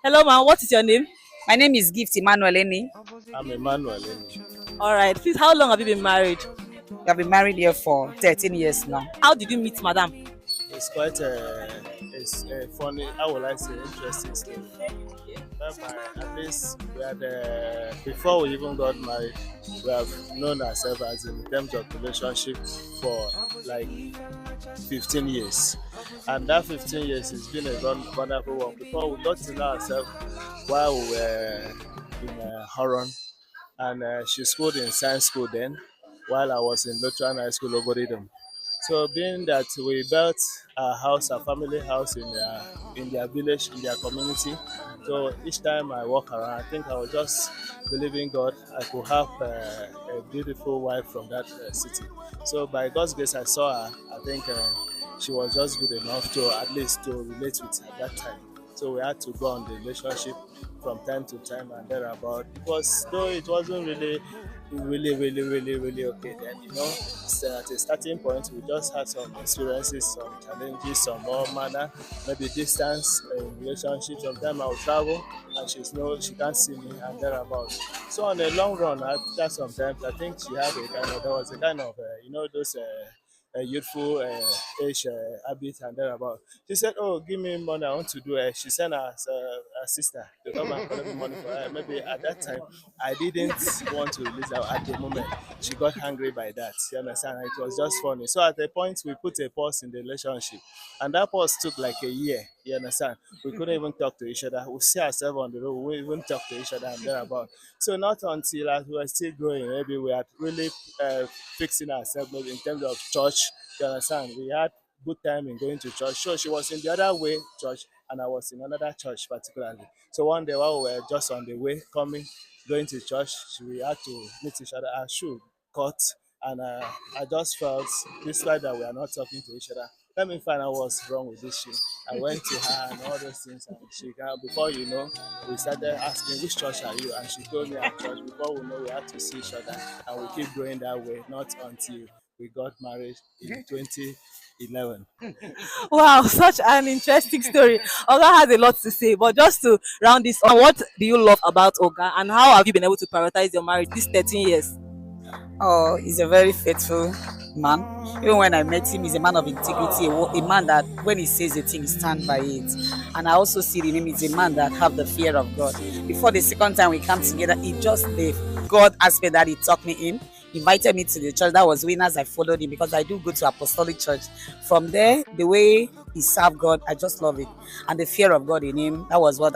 Hello, ma'am. What is your name? My name is Gift Emmanuel Eni. I'm Emmanuel Eni. All right. Please, how long have you been married? We have been married here for 13 years now. How did you meet, madam? It's quite a funny, how will I say, interesting story. Whereby at least we had, before we even got married, we have known ourselves as in terms of relationship for like 15 years. And that 15 years has been a wonderful one. Before we got to know ourselves while we were in Horon, and she schooled in science school then, while I was in Lutheran High School Oboridum. So being that we built a house, a family house in their village, in their community. So each time I walk around, I think I was just believing God I could have a beautiful wife from that city. So by God's grace, I saw her. I think she was just good enough to at least to relate with at that time. So we had to go on the relationship from time to time and thereabout. Because though it wasn't really okay then, so at a starting point we just had some experiences, some challenges, some more manner, maybe distance in relationship. Sometimes I'll travel and she can't see me and thereabout. So on a long run, after sometimes I think she had a kind of there was a kind of those youthful age habit and thereabout. She said, "Oh, give me money. I want to do it." She sent her sister to come and collect the money for her. Maybe at that time, I didn't want to release her at the moment. She got angry by that. You understand? It was just funny. So at a point, we put a pause in the relationship, and that pause took like a year. You understand? We couldn't even talk to each other. We see ourselves on the road. We wouldn't talk to each other and thereabout. So not until as we were still growing, maybe we had really fixing ourselves maybe in terms of church. You understand? We had good time in going to church. So she was in the other way church, and I was in another church particularly. So one day while we were just on the way coming, going to church, we had to meet each other. Our shoe cut, and I just felt this fact that we are not talking to each other. Let me find out what's wrong with this shoe. I went to her and all those things, and she got, before you know, we started asking which church are you, and she told me our church. Before we know, we had to see each other, and we keep going that way, not until we got married in 2011. Wow, such an interesting story. Oga has a lot to say, but just to round this on, what do you love about Oga, and how have you been able to prioritize your marriage these 13 years? Oh, he's a very faithful man. Even when I met him, he's a man of integrity, a man that when he says a thing, he stand by it. And I also see in him is a man that have the fear of God. Before the second time we come together, he just the God aspect that he taught me in. Invited me to the church. That was winners. I followed him because I do go to Apostolic Church. From there, the way he served God, I just love it. And the fear of God in him, that was what